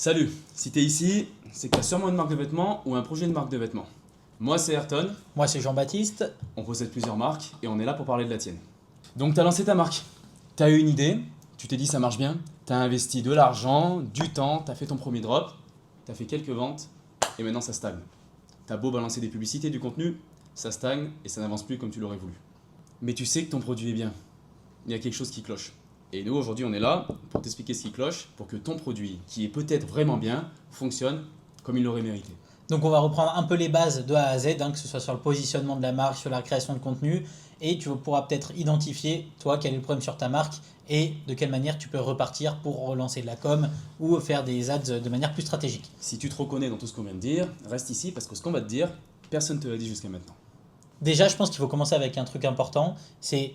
Salut, si t'es ici, c'est que t'as sûrement une marque de vêtements ou un projet de marque de vêtements. Moi c'est Ayrton, Moi, c'est Jean-Baptiste. on possède plusieurs marques et on est là pour parler de la tienne. Donc t'as lancé ta marque, t'as eu une idée, tu t'es dit ça marche bien, t'as investi de l'argent, du temps, t'as fait ton premier drop, t'as fait quelques ventes et maintenant ça stagne. T'as beau balancer des publicités, du contenu, ça stagne et ça n'avance plus comme tu l'aurais voulu. Mais tu sais que ton produit est bien, il y a quelque chose qui cloche. Et nous aujourd'hui on est là pour t'expliquer ce qui cloche pour que ton produit, qui est peut-être vraiment bien, fonctionne comme il l'aurait mérité. Donc, on va reprendre un peu les bases de A à Z, que ce soit sur le positionnement de la marque, sur la création de contenu. Et tu pourras peut-être identifier, toi, quel est le problème sur ta marque et de quelle manière tu peux repartir pour relancer de la com ou faire des ads de manière plus stratégique. Si tu te reconnais dans tout ce qu'on vient de dire, reste ici parce que ce qu'on va te dire, personne ne te l'a dit jusqu'à maintenant. Déjà, je pense qu'il faut commencer avec un truc important, c'est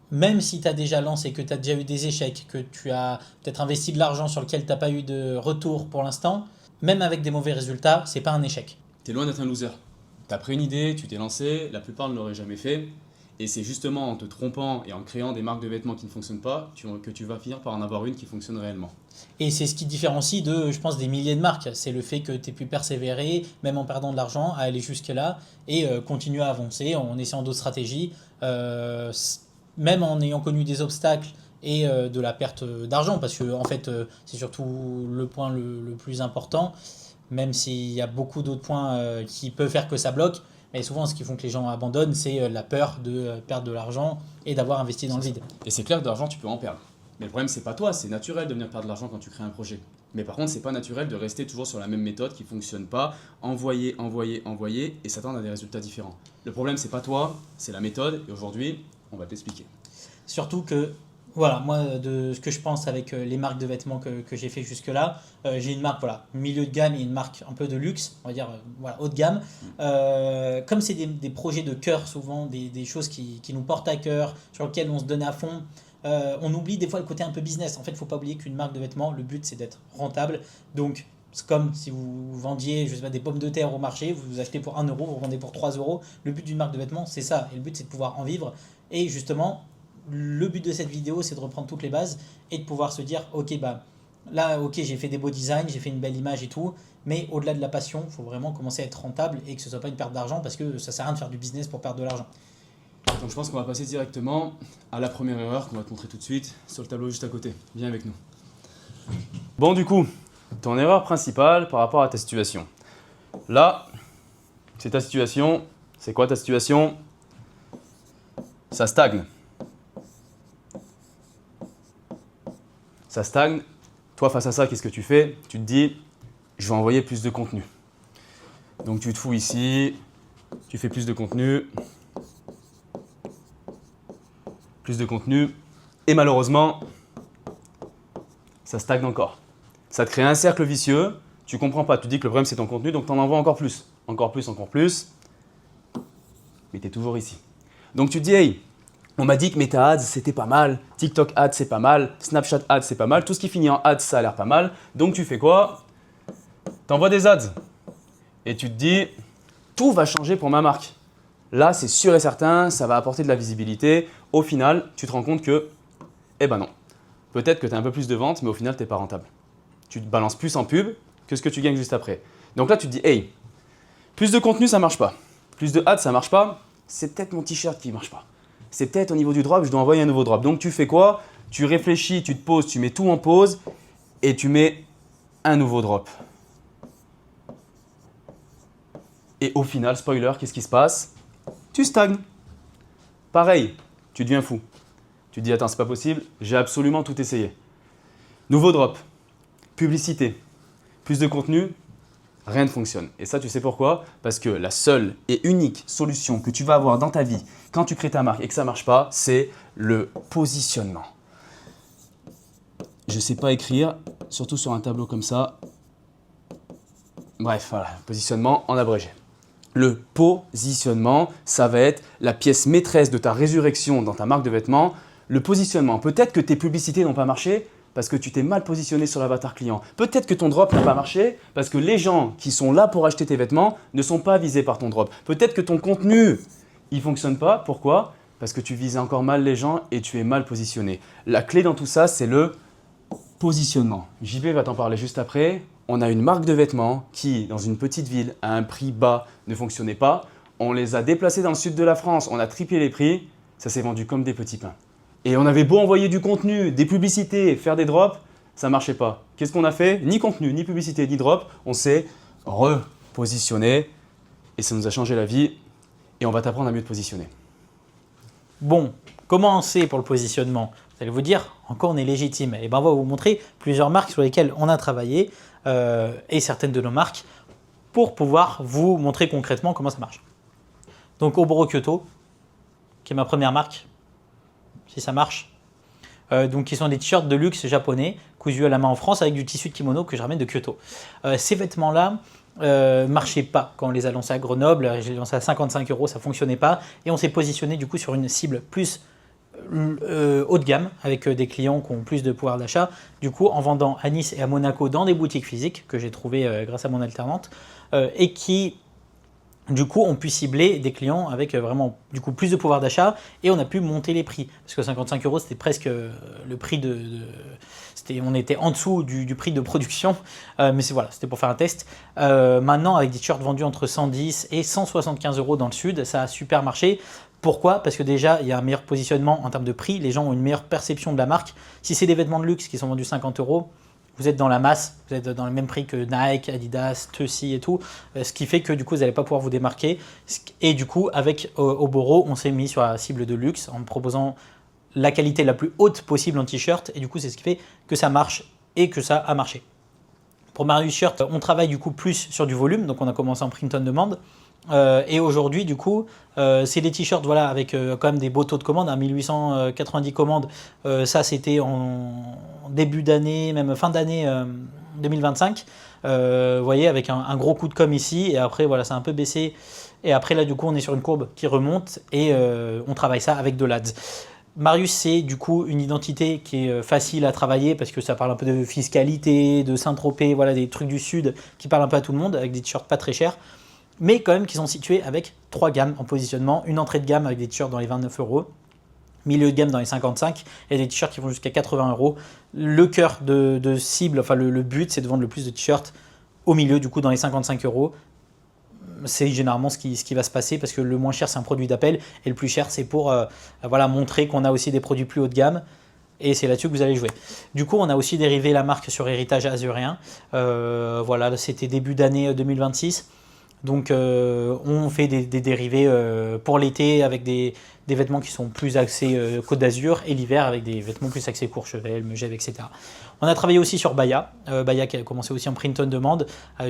même si tu as déjà lancé, que tu as déjà eu des échecs, que tu as peut-être investi de l'argent sur lequel tu n'as pas eu de retour pour l'instant, même avec des mauvais résultats, c'est pas un échec. T'es loin d'être un loser. T'as pris une idée, tu t'es lancé, la plupart ne l'auraient jamais fait. Et c'est justement en te trompant et en créant des marques de vêtements qui ne fonctionnent pas que tu vas finir par en avoir une qui fonctionne réellement. Et c'est ce qui te différencie de, je pense, des milliers de marques. C'est le fait que tu aies pu persévérer, même en perdant de l'argent, à aller jusque-là et continuer à avancer en essayant d'autres stratégies, même en ayant connu des obstacles et de la perte d'argent, parce que en fait, c'est surtout le point le plus important, même s'il y a beaucoup d'autres points qui peuvent faire que ça bloque. Mais souvent, ce qui font que les gens abandonnent, c'est la peur de perdre de l'argent et d'avoir investi dans le vide. Et c'est clair que de l'argent, tu peux en perdre. Mais le problème, c'est pas toi, c'est naturel de venir perdre de l'argent quand tu crées un projet. Mais par contre, c'est pas naturel de rester toujours sur la même méthode qui fonctionne pas, envoyer, envoyer, envoyer et s'attendre à des résultats différents. Le problème, c'est pas toi, c'est la méthode et aujourd'hui, on va t'expliquer. Surtout que, voilà, moi, de ce que je pense avec les marques de vêtements que j'ai fait jusque-là, j'ai une marque, voilà, milieu de gamme et une marque un peu de luxe, on va dire, voilà, haut de gamme. Comme c'est des projets de cœur, souvent, des choses qui nous portent à cœur, sur lesquelles on se donne à fond, on oublie des fois le côté un peu business. En fait, il ne faut pas oublier qu'une marque de vêtements, le but, c'est d'être rentable. Donc, c'est comme si vous vendiez, je sais pas, des pommes de terre au marché, vous achetez pour 1 euro, vous vendez pour 3 euros. Le but d'une marque de vêtements, c'est ça. Et le but, c'est de pouvoir en vivre. Et justement, le but de cette vidéo, c'est de reprendre toutes les bases et de pouvoir se dire, ok, bah là, ok, j'ai fait des beaux designs, j'ai fait une belle image et tout, mais au-delà de la passion, il faut vraiment commencer à être rentable et que ce soit pas une perte d'argent parce que ça sert à rien de faire du business pour perdre de l'argent. Donc je pense qu'on va passer directement à la première erreur qu'on va te montrer tout de suite sur le tableau juste à côté. Viens avec nous. Bon, du coup, ton erreur principale par rapport à ta situation. Là, c'est ta situation. C'est quoi ta situation? Ça stagne. Ça stagne. Toi, face à ça, qu'est-ce que tu fais? Tu te dis, je vais envoyer plus de contenu. Donc tu te fous ici, tu fais plus de contenu. Plus de contenu. Et malheureusement, ça stagne encore. Ça te crée un cercle vicieux. Tu comprends pas. Tu dis que le problème, c'est ton contenu, donc tu en envoies encore plus. Encore plus, encore plus. Mais tu es toujours ici. Donc tu te dis, hey, on m'a dit que Meta Ads, c'était pas mal. TikTok Ads, c'est pas mal. Snapchat Ads, c'est pas mal. Tout ce qui finit en Ads, ça a l'air pas mal. Donc tu fais quoi? Tu envoies des ads. Et tu te dis, tout va changer pour ma marque. Là, c'est sûr et certain, ça va apporter de la visibilité. Au final, tu te rends compte que, eh ben non. Peut-être que tu as un peu plus de ventes, mais au final, tu n'es pas rentable. Tu te balances plus en pub que ce que tu gagnes juste après. Donc là, tu te dis, hey, plus de contenu, ça ne marche pas. Plus de ads, ça ne marche pas. C'est peut-être mon t-shirt qui ne marche pas. C'est peut-être au niveau du drop, je dois envoyer un nouveau drop. Donc tu fais quoi? Tu réfléchis, tu te poses, tu mets tout en pause et tu mets un nouveau drop. Et au final, spoiler, qu'est-ce qui se passe? Tu stagnes. Pareil, tu deviens fou. Tu te dis, attends, c'est pas possible, j'ai absolument tout essayé. Nouveau drop, publicité, plus de contenu, rien ne fonctionne. Et ça, tu sais pourquoi? Parce que la seule et unique solution que tu vas avoir dans ta vie quand tu crées ta marque et que ça ne marche pas, c'est le positionnement. Je ne sais pas écrire, surtout sur un tableau comme ça. Bref, voilà, positionnement en abrégé. Le positionnement, ça va être la pièce maîtresse de ta résurrection dans ta marque de vêtements. Le positionnement, peut-être que tes publicités n'ont pas marché parce que tu t'es mal positionné sur l'avatar client. Peut-être que ton drop n'a pas marché parce que les gens qui sont là pour acheter tes vêtements ne sont pas visés par ton drop. Peut-être que ton contenu, il ne fonctionne pas. Pourquoi? Parce que tu vises encore mal les gens et tu es mal positionné. La clé dans tout ça, c'est le positionnement. JB va t'en parler juste après. on a une marque de vêtements qui, dans une petite ville, à un prix bas, ne fonctionnait pas. On les a déplacés dans le sud de la France, on a triplé les prix, ça s'est vendu comme des petits pains. Et on avait beau envoyer du contenu, des publicités, faire des drops, ça ne marchait pas. Qu'est-ce qu'on a fait? Ni contenu, ni publicité, ni drop, on s'est repositionné et ça nous a changé la vie et on va t'apprendre à mieux te positionner. Bon, comment on sait pour le positionnement? Vous allez vous dire, encore on est légitime. Et ben on va vous montrer plusieurs marques sur lesquelles on a travaillé et certaines de nos marques pour pouvoir vous montrer concrètement comment ça marche. Donc Oboro Kyoto, qui est ma première marque, si ça marche. Donc qui sont des t-shirts de luxe japonais, cousus à la main en France avec du tissu de kimono que je ramène de Kyoto. Ces vêtements-là marchaient pas quand on les a lancés à Grenoble. J'ai lancé à 55 €, ça fonctionnait pas. Et on s'est positionné du coup sur une cible plus haut de gamme avec des clients qui ont plus de pouvoir d'achat. Du coup, en vendant à Nice et à Monaco dans des boutiques physiques que j'ai trouvées grâce à mon alternante et qui du coup, on pu cibler des clients avec vraiment du coup, plus de pouvoir d'achat et on a pu monter les prix. Parce que 55 €, c'était presque le prix on était en dessous du prix de production, mais c'était pour faire un test. Maintenant, avec des t-shirts vendus entre 110 et 175 € dans le sud, ça a super marché. Pourquoi? Parce que déjà, il y a un meilleur positionnement en termes de prix. Les gens ont une meilleure perception de la marque. Si c'est des vêtements de luxe qui sont vendus 50 €, vous êtes dans la masse, vous êtes dans le même prix que Nike, Adidas, Tussy et tout, ce qui fait que du coup vous n'allez pas pouvoir vous démarquer. Et du coup avec Oboro, on s'est mis sur la cible de luxe en proposant la qualité la plus haute possible en t-shirt et du coup c'est ce qui fait que ça marche et que ça a marché. Pour Marius Shirt, on travaille du coup plus sur du volume, donc on a commencé en print on demand. Et aujourd'hui, du coup, c'est des t-shirts avec quand même des beaux taux de commande, 1890 commandes. Ça, c'était en début d'année, même fin d'année 2025. Vous voyez, avec un gros coup de com ici. Et après, voilà, c'est un peu baissé. Et après, là, du coup, on est sur une courbe qui remonte et on travaille ça avec de l'ADS. Marius, c'est du coup une identité qui est facile à travailler parce que ça parle un peu de fiscalité, de Saint-Tropez, voilà, des trucs du Sud qui parlent un peu à tout le monde avec des t-shirts pas très chers. Mais quand même qui sont situés avec 3 gammes en positionnement, une entrée de gamme avec des t-shirts dans les 29 €, milieu de gamme dans les 55 et des t-shirts qui vont jusqu'à 80 €. Le cœur de cible, enfin le but, c'est de vendre le plus de t-shirts au milieu, du coup dans les 55 €. C'est généralement ce qui va se passer parce que le moins cher c'est un produit d'appel et le plus cher c'est pour montrer qu'on a aussi des produits plus haut de gamme. Et c'est là-dessus que vous allez jouer. Du coup, on a aussi dérivé la marque sur héritage azuréen. C'était début d'année 2026. Donc on fait des dérivés pour l'été avec des vêtements qui sont plus axés Côte d'Azur et l'hiver avec des vêtements plus axés Courchevel, Megève, etc. On a travaillé aussi sur Baya. Baya qui a commencé aussi en print on demand.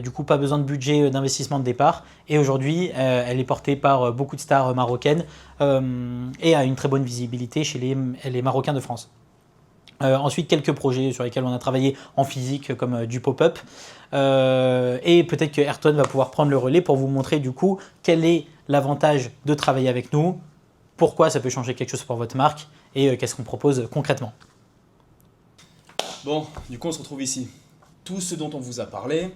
Du coup, pas besoin de budget d'investissement de départ. Et aujourd'hui, elle est portée par beaucoup de stars marocaines et a une très bonne visibilité chez les Marocains de France. Ensuite, quelques projets sur lesquels on a travaillé en physique comme du pop-up. Et peut-être que Ayrton va pouvoir prendre le relais pour vous montrer du coup quel est l'avantage de travailler avec nous, pourquoi ça peut changer quelque chose pour votre marque et qu'est-ce qu'on propose concrètement. Bon, du coup on se retrouve ici. Tout ce dont on vous a parlé,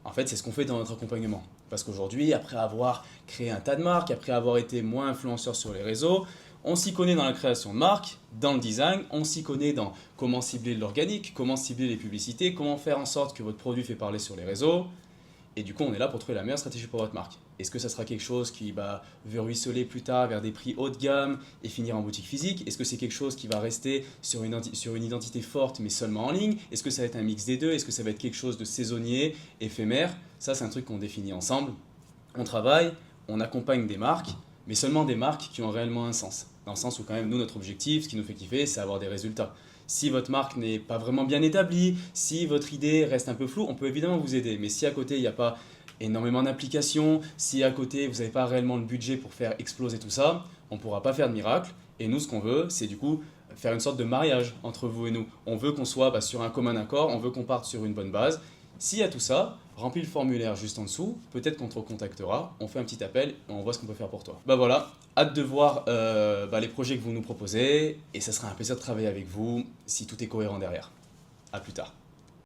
en fait c'est ce qu'on fait dans notre accompagnement. Parce qu'aujourd'hui, après avoir créé un tas de marques, après avoir été moins influenceur sur les réseaux, on s'y connaît dans la création de marques, dans le design, on s'y connaît dans comment cibler l'organique, comment cibler les publicités, comment faire en sorte que votre produit fait parler sur les réseaux. Et du coup, on est là pour trouver la meilleure stratégie pour votre marque. Est-ce que ça sera quelque chose qui veut ruisseler plus tard vers des prix haut de gamme et finir en boutique physique? Est-ce que c'est quelque chose qui va rester sur une identité forte mais seulement en ligne? Est-ce que ça va être un mix des deux? Est-ce que ça va être quelque chose de saisonnier, éphémère? Ça, c'est un truc qu'on définit ensemble. On travaille, on accompagne des marques, mais seulement des marques qui ont réellement un sens. Dans le sens où quand même, nous, notre objectif, ce qui nous fait kiffer, c'est avoir des résultats. Si votre marque n'est pas vraiment bien établie, si votre idée reste un peu floue, on peut évidemment vous aider. Mais si à côté, il n'y a pas énormément d'applications, si à côté, vous n'avez pas réellement le budget pour faire exploser tout ça, on ne pourra pas faire de miracle. Et nous, ce qu'on veut, c'est du coup faire une sorte de mariage entre vous et nous. On veut qu'on soit sur un commun accord, on veut qu'on parte sur une bonne base. S'il y a tout ça, remplis le formulaire juste en dessous, peut-être qu'on te recontactera, on fait un petit appel et on voit ce qu'on peut faire pour toi. Voilà, hâte de voir les projets que vous nous proposez et ça sera un plaisir de travailler avec vous si tout est cohérent derrière. A plus tard.